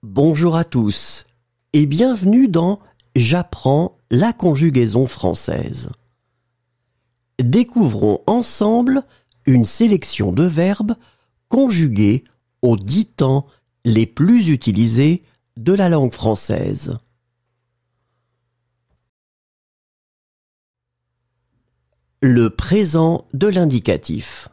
Bonjour à tous et bienvenue dans J'apprends la conjugaison française. Découvrons ensemble une sélection de verbes conjugués aux 10 temps les plus utilisés de la langue française. Le présent de l'indicatif.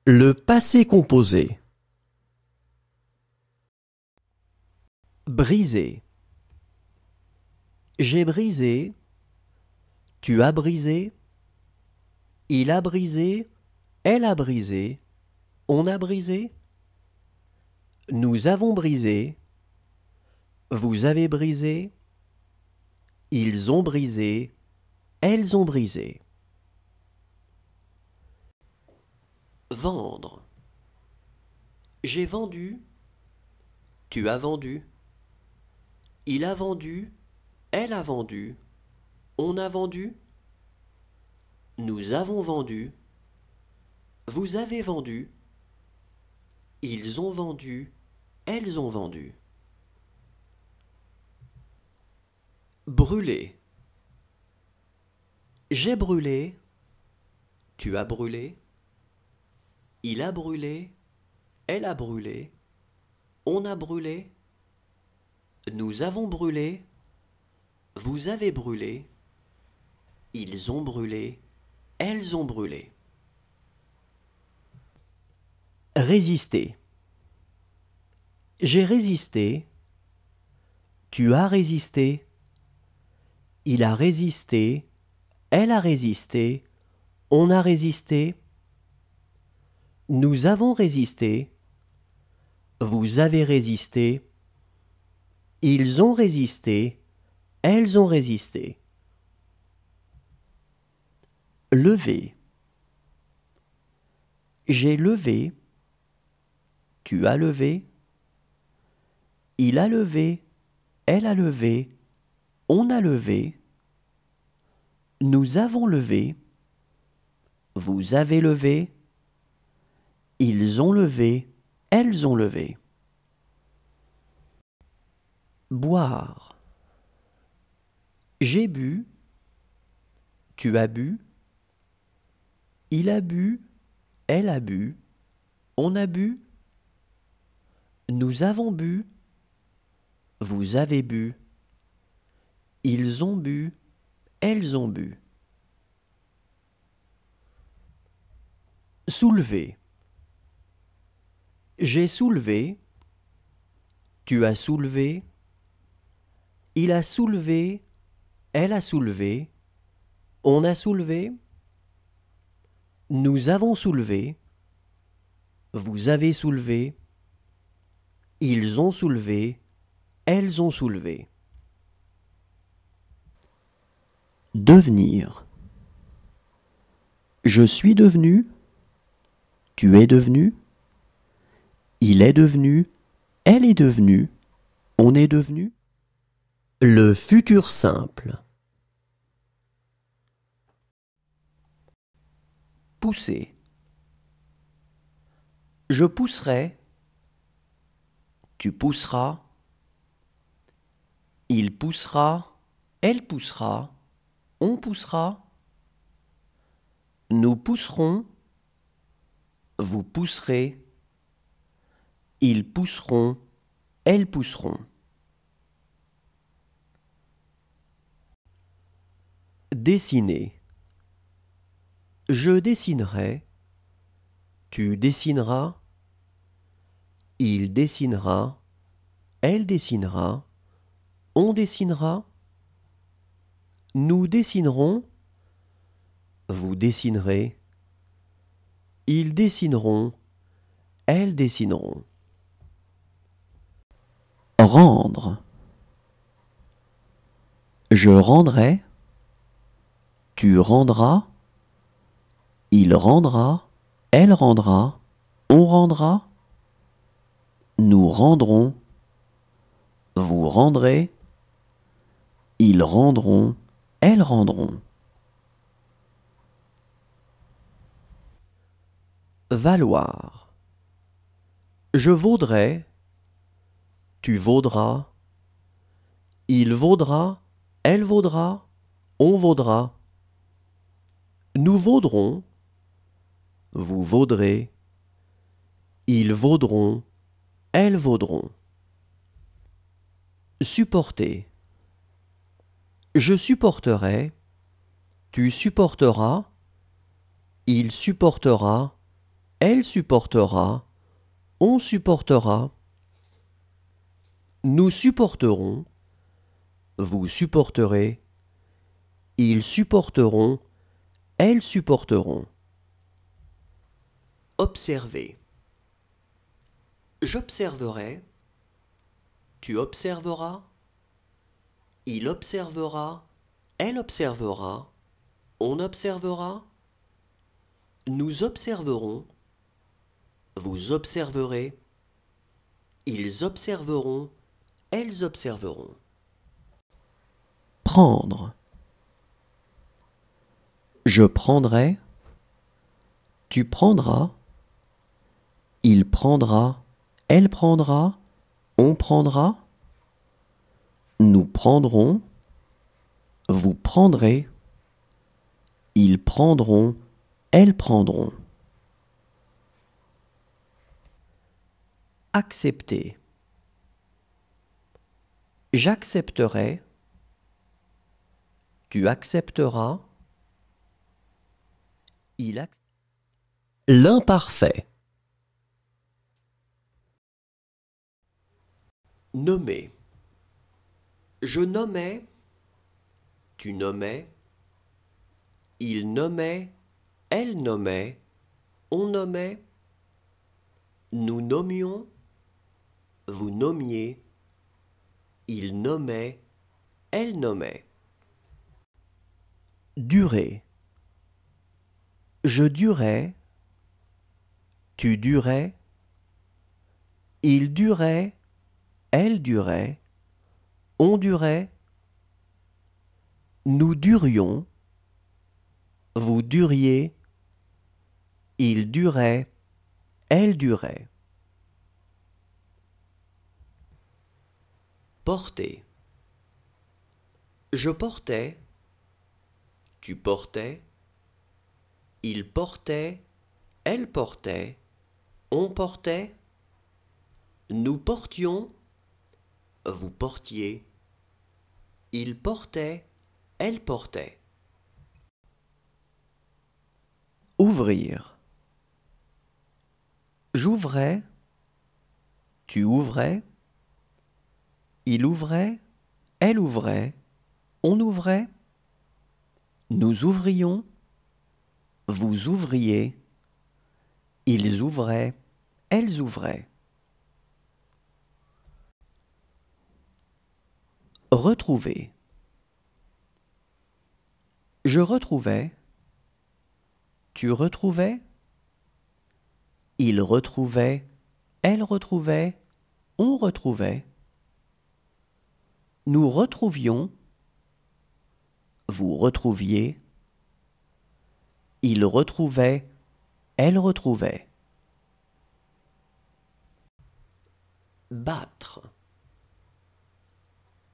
Le passé composé. Briser. J'ai brisé. Tu as brisé. Il a brisé. Elle a brisé. On a brisé. Nous avons brisé. Vous avez brisé. Ils ont brisé. Elles ont brisé. Vendre. J'ai vendu. Tu as vendu. Il a vendu. Elle a vendu. On a vendu. Nous avons vendu. Vous avez vendu. Ils ont vendu. Elles ont vendu. Brûler. J'ai brûlé. Tu as brûlé. Il a brûlé. Elle a brûlé. On a brûlé. Nous avons brûlé. Vous avez brûlé. Ils ont brûlé. Elles ont brûlé. Résister. J'ai résisté. Tu as résisté. Il a résisté. Elle a résisté. On a résisté. Nous avons résisté. Vous avez résisté. Ils ont résisté. Elles ont résisté. Lever. J'ai levé. Tu as levé. Il a levé. Elle a levé. On a levé. Nous avons levé. Vous avez levé. Ils ont levé. Elles ont levé. Boire. J'ai bu. Tu as bu. Il a bu. Elle a bu. On a bu. Nous avons bu. Vous avez bu. Ils ont bu. Elles ont bu. Soulever. J'ai soulevé. Tu as soulevé. Il a soulevé. Elle a soulevé. On a soulevé. Nous avons soulevé. Vous avez soulevé. Ils ont soulevé. Elles ont soulevé. Devenir. Je suis devenu. Tu es devenu. Il est devenu. Elle est devenue. On est devenu. Le futur simple. Pousser. Je pousserai. Tu pousseras. Il poussera. Elle poussera. On poussera. Nous pousserons. Vous pousserez. Ils pousseront. Elles pousseront. Dessiner. Je dessinerai. Tu dessineras. Il dessinera. Elle dessinera. On dessinera. Nous dessinerons. Vous dessinerez. Ils dessineront. Elles dessineront. Rendre. Je rendrai. Tu rendras. Il rendra. Elle rendra. On rendra. Nous rendrons. Vous rendrez. Ils rendront. Elles rendront. Valoir. Je vaudrai. Tu vaudras. Il vaudra. Elle vaudra. On vaudra. Nous vaudrons. Vous vaudrez. Ils vaudront. Elles vaudront. Supporter. Je supporterai. Tu supporteras. Il supportera. Elle supportera. On supportera. Nous supporterons. Vous supporterez. Ils supporteront. Elles supporteront. Observer. J'observerai. Tu observeras. Il observera. Elle observera. On observera. Nous observerons. Vous observerez. Ils observeront. Elles observeront. Prendre. Je prendrai. Tu prendras. Il prendra. Elle prendra. On prendra. Nous prendrons. Vous prendrez. Ils prendront. Elles prendront. Accepter. J'accepterai. Tu accepteras. L'imparfait. Nommer. Je nommais. Tu nommais. Il nommait. Elle nommait. On nommait. Nous nommions, vous nommiez, il nommait, elle nommait. Durer. Je durais, tu durais, il durait, elle durait, on durait, nous durions, vous duriez, il durait, elle durait. Porter. Je portais, tu portais, il portait, elle portait, on portait, nous portions, vous portiez, il portait, elle portait. Ouvrir. J'ouvrais, tu ouvrais, il ouvrait, elle ouvrait, on ouvrait, nous ouvrions, vous ouvriez, ils ouvraient, elles ouvraient. Retrouver. Je retrouvais, tu retrouvais, il retrouvait, elle retrouvait, on retrouvait. Nous retrouvions, vous retrouviez, il retrouvait, elle retrouvait. Battre.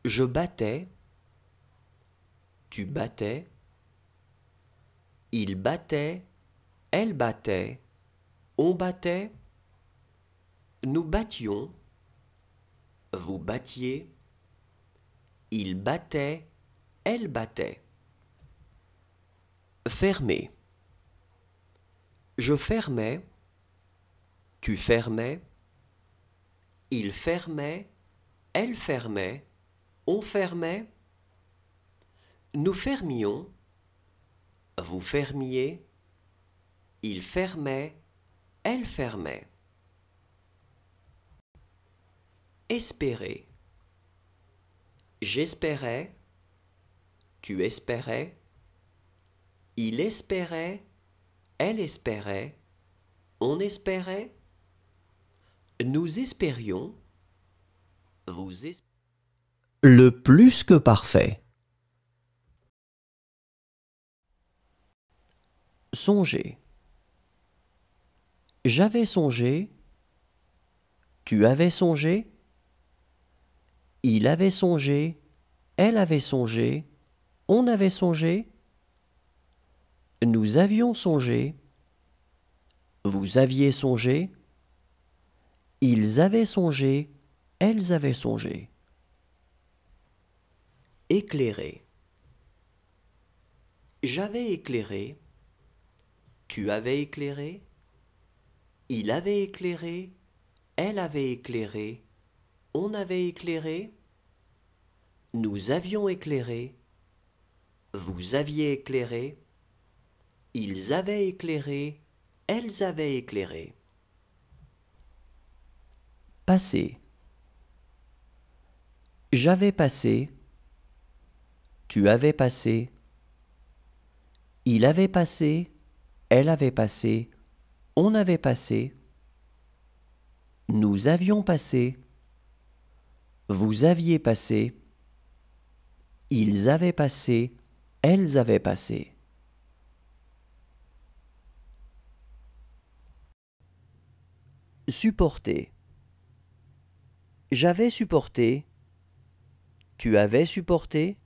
Je battais, tu battais, il battait, elle battait, on battait, nous battions, vous battiez, il battait, elle battait. Fermer. Je fermais, tu fermais, il fermait, elle fermait, on fermait, nous fermions, vous fermiez, il fermait, elle fermait. Espérer. J'espérais, tu espérais, il espérait, elle espérait, on espérait, nous espérions, vous espériez. Le plus que parfait. Songer. J'avais songé, tu avais songé, il avait songé, elle avait songé, on avait songé, nous avions songé, vous aviez songé, ils avaient songé, elles avaient songé. Éclairer. J'avais éclairé, tu avais éclairé, il avait éclairé, elle avait éclairé, on avait éclairé, nous avions éclairé, vous aviez éclairé, ils avaient éclairé, elles avaient éclairé. Passer. J'avais passé, tu avais passé, il avait passé, elle avait passé, on avait passé, nous avions passé, vous aviez passé, ils avaient passé, elles avaient passé. Supporter. J'avais supporté, tu avais supporté,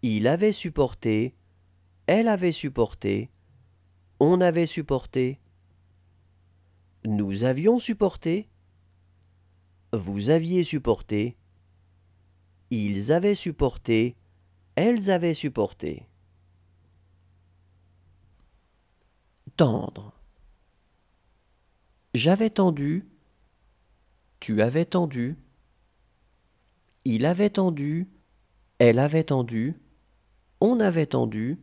il avait supporté, elle avait supporté, on avait supporté, nous avions supporté, vous aviez supporté, ils avaient supporté, elles avaient supporté. Tendre. J'avais tendu, tu avais tendu, il avait tendu, elle avait tendu, on avait tendu,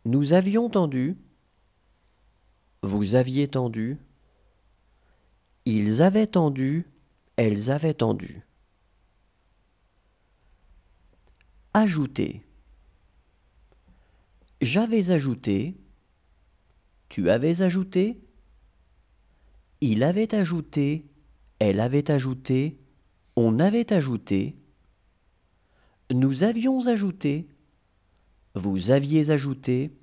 nous avions tendu, vous aviez tendu, ils avaient tendu, elles avaient tendu. Ajouter. J'avais ajouté, tu avais ajouté, il avait ajouté, elle avait ajouté, on avait ajouté, nous avions ajouté, vous aviez ajouté,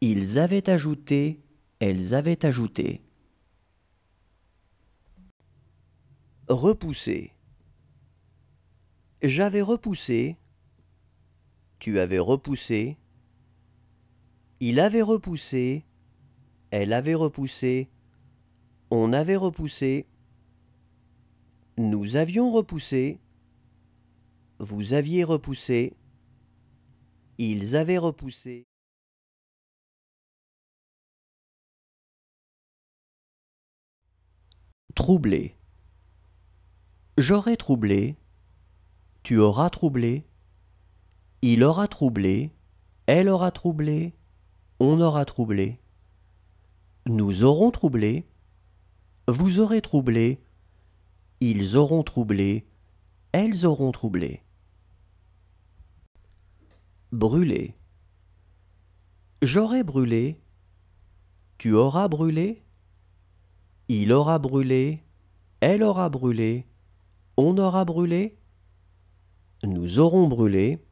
ils avaient ajouté, elles avaient ajouté. Repousser. J'avais repoussé, tu avais repoussé, il avait repoussé, elle avait repoussé, on avait repoussé, nous avions repoussé, vous aviez repoussé, ils avaient repoussé. Troubler. J'aurais troublé, tu auras troublé, il aura troublé, elle aura troublé, on aura troublé, nous aurons troublé, vous aurez troublé, ils auront troublé, elles auront troublé. Brûler. J'aurai brûlé, tu auras brûlé, il aura brûlé, elle aura brûlé, on aura brûlé, nous aurons brûlé,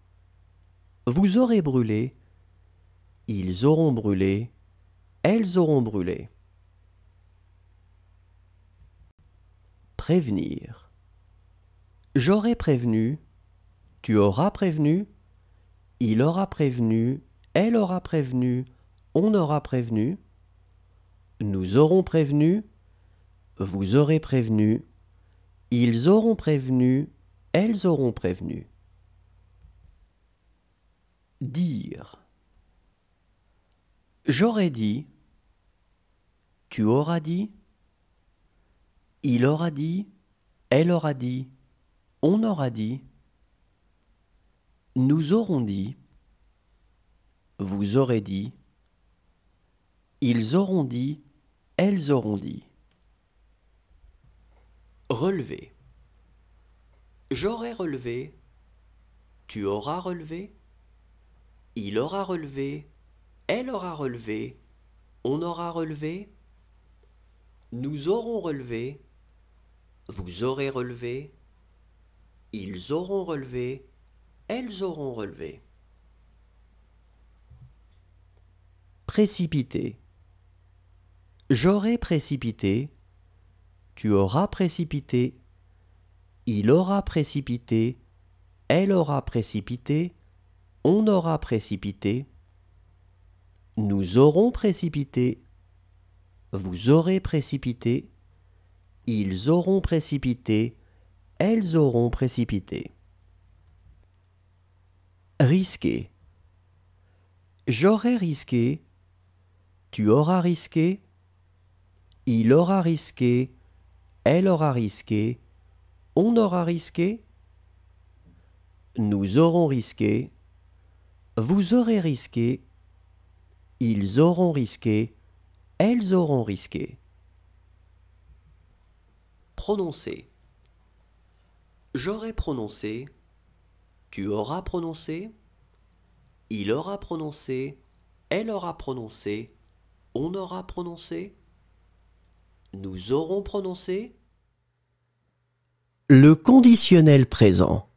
vous aurez brûlé, ils auront brûlé, elles auront brûlé. Prévenir. J'aurai prévenu, tu auras prévenu, il aura prévenu, elle aura prévenu, on aura prévenu, nous aurons prévenu, vous aurez prévenu, ils auront prévenu, elles auront prévenu. Dire. J'aurais dit, tu auras dit, il aura dit, elle aura dit, on aura dit, nous aurons dit, vous aurez dit, ils auront dit, elles auront dit. Relever. J'aurai relevé, tu auras relevé, il aura relevé, elle aura relevé, on aura relevé, nous aurons relevé, vous aurez relevé, ils auront relevé, elles auront relevé. Précipiter. J'aurai précipité, tu auras précipité, il aura précipité, elle aura précipité, on aura précipité, nous aurons précipité, vous aurez précipité, ils auront précipité, elles auront précipité. Risquer. J'aurai risqué, tu auras risqué, il aura risqué, elle aura risqué, on aura risqué, nous aurons risqué, vous aurez risqué, ils auront risqué, elles auront risqué. Prononcer. J'aurai prononcé, tu auras prononcé, il aura prononcé, elle aura prononcé, on aura prononcé, nous aurons prononcé. Le conditionnel présent.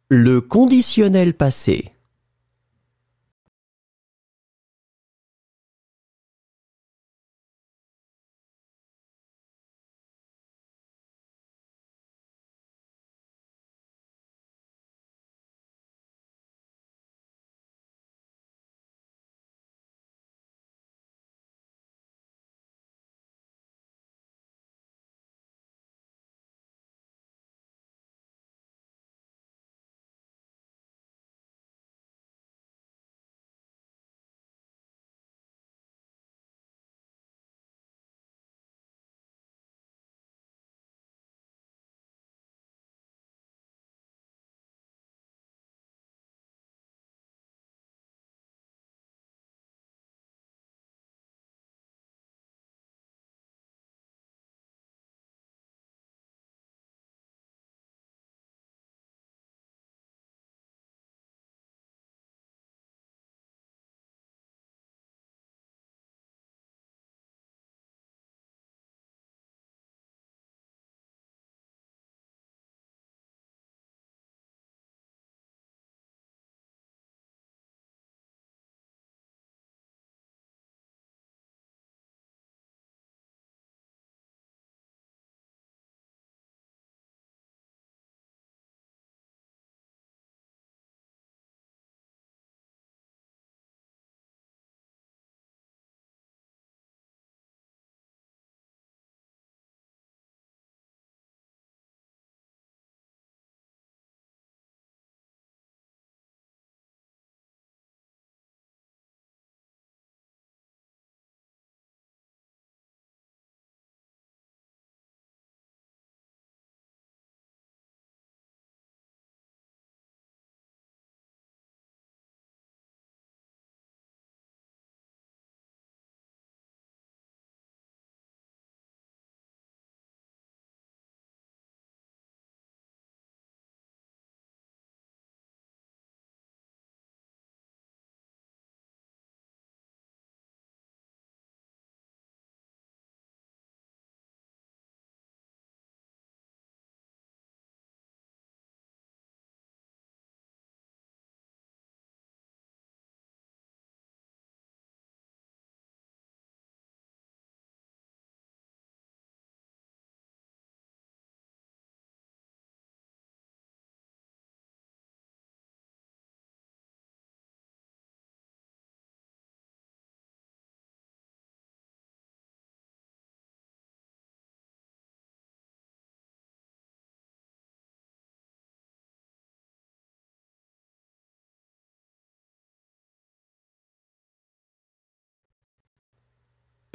Le conditionnel passé.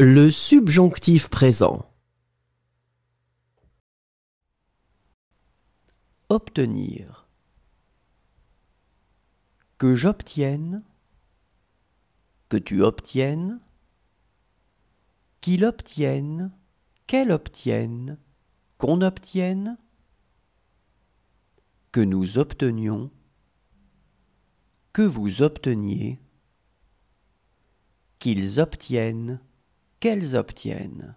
Le subjonctif présent. Obtenir. Que j'obtienne. Que tu obtiennes. Qu'il obtienne. Qu'elle obtienne. Qu'on obtienne. Que nous obtenions. Que vous obteniez. Qu'ils obtiennent. Qu'elles obtiennent.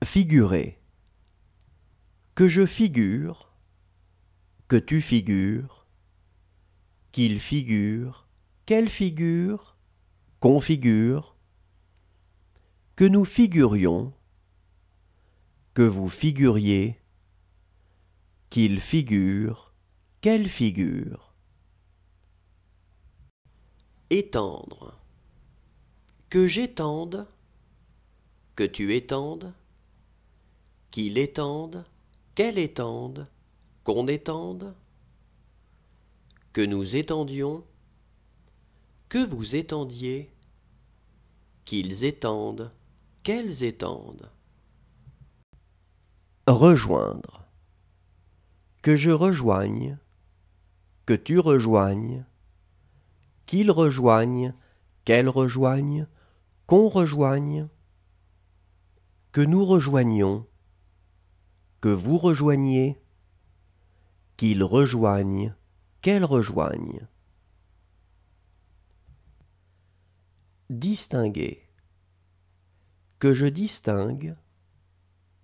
Figurer. Que je figure. Que tu figures. Qu'il figure. Qu'elle figure. Qu'on figure. Que nous figurions. Que vous figuriez. Qu'il figure. Qu'elle figure. Étendre. Que j'étende. Que tu étendes. Qu'il étende. Qu'elle étende. Qu'on étende. Que nous étendions. Que vous étendiez. Qu'ils étendent. Qu'elles étendent. Rejoindre. Que je rejoigne. Que tu rejoignes. Qu'il rejoigne. Qu'elle rejoigne. Qu'on rejoigne. Que nous rejoignions. Que vous rejoigniez. Qu'ils rejoignent. Qu'elles rejoignent. Distinguer. Que je distingue.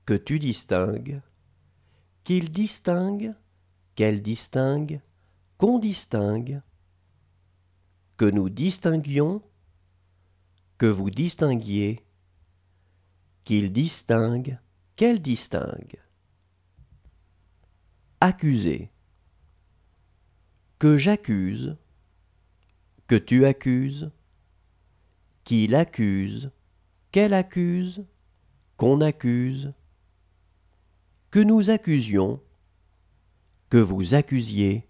Que tu distingues. qu'il distingue, qu'elle distingue, qu'on distingue, que nous distinguions, que vous distinguiez, qu'il distingue, qu'elle distingue. Accuser. Que j'accuse, que tu accuses, qu'il accuse, qu'elle accuse, qu'on accuse, que nous accusions, que vous accusiez,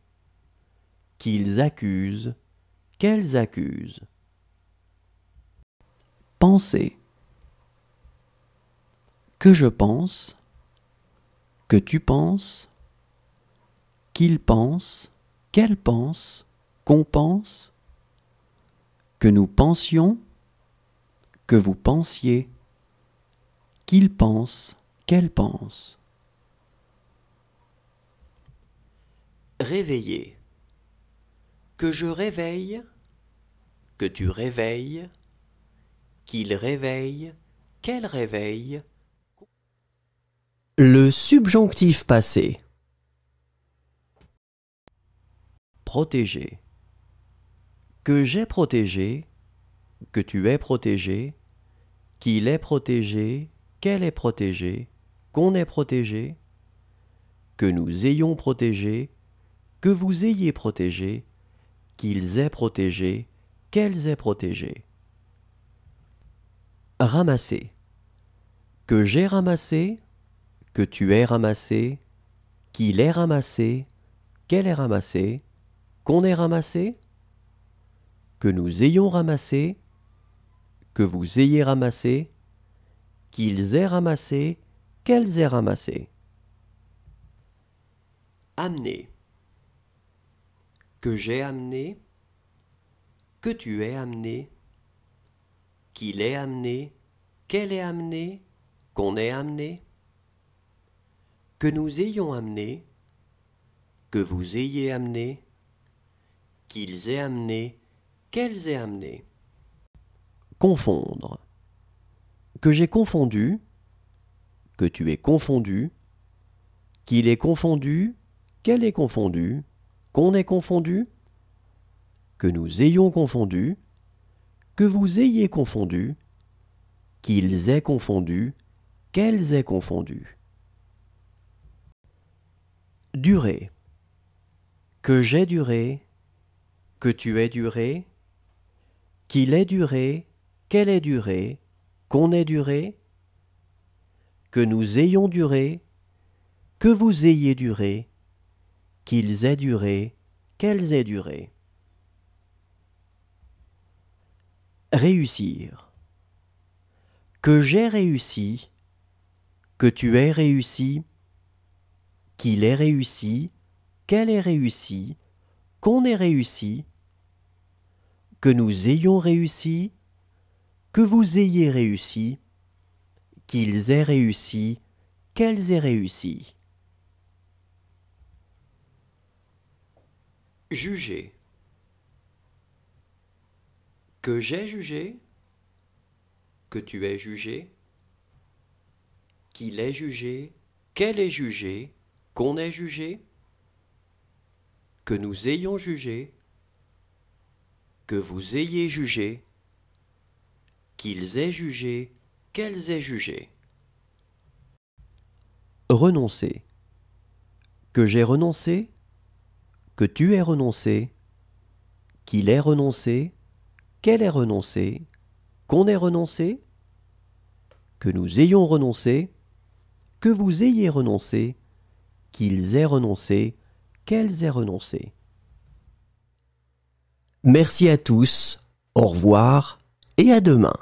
qu'ils accusent, qu'elles accusent. Penser. Que je pense, que tu penses, qu'il pense, qu'elle pense, qu'on pense, que nous pensions, que vous pensiez, qu'il pense, qu'elle pense. Réveiller. Que je réveille, que tu réveilles, qu'il réveille, qu'elle réveille. Le subjonctif passé. Protéger. Que j'ai protégé, que tu es protégé, qu'il est protégé, qu'elle est protégée, qu'on est protégé, que nous ayons protégé, que vous ayez protégé, qu'ils aient protégé, qu'elles aient protégé. Ramasser. Que j'ai ramassé, que tu aies ramassé, qu'il ait ramassé, qu'elle ait ramassé, qu'on ait ramassé, que nous ayons ramassé, que vous ayez ramassé, qu'ils aient ramassé, qu'elles aient ramassé. Amener. Que j'ai amené, que tu aies amené, qu'il ait amené, qu'elle ait amené, qu'on ait amené, que nous ayons amené, que vous ayez amené, qu'ils aient amené, qu'elles aient amené. Confondre. Que j'ai confondu, que tu aies confondu, qu'il ait confondu, qu'elle ait confondu, qu'on ait confondu, que nous ayons confondu, que vous ayez confondu, qu'ils aient confondu, qu'elles aient confondu. Durer. Que j'ai duré, que tu aies duré, qu'il ait duré, qu'elle ait duré, qu'on ait duré, que nous ayons duré, que vous ayez duré, qu'ils aient duré, qu'elles aient duré. Réussir. Que j'ai réussi, que tu aies réussi, qu'il ait réussi, qu'elle ait réussi, qu'on ait réussi, que nous ayons réussi, que vous ayez réussi, qu'ils aient réussi, qu'elles aient réussi. Juger. Que j'ai jugé, que tu aies jugé, qu'il ait jugé, qu'elle ait jugé, qu'on ait jugé, que nous ayons jugé, que vous ayez jugé, qu'ils aient jugé, qu'elles aient jugé. Renoncer. Que j'ai renoncé, que tu aies renoncé, qu'il ait renoncé, qu'elle ait renoncé, qu'on ait renoncé, que nous ayons renoncé, que vous ayez renoncé, qu'ils aient renoncé, qu'elles aient renoncé. Merci à tous, au revoir et à demain.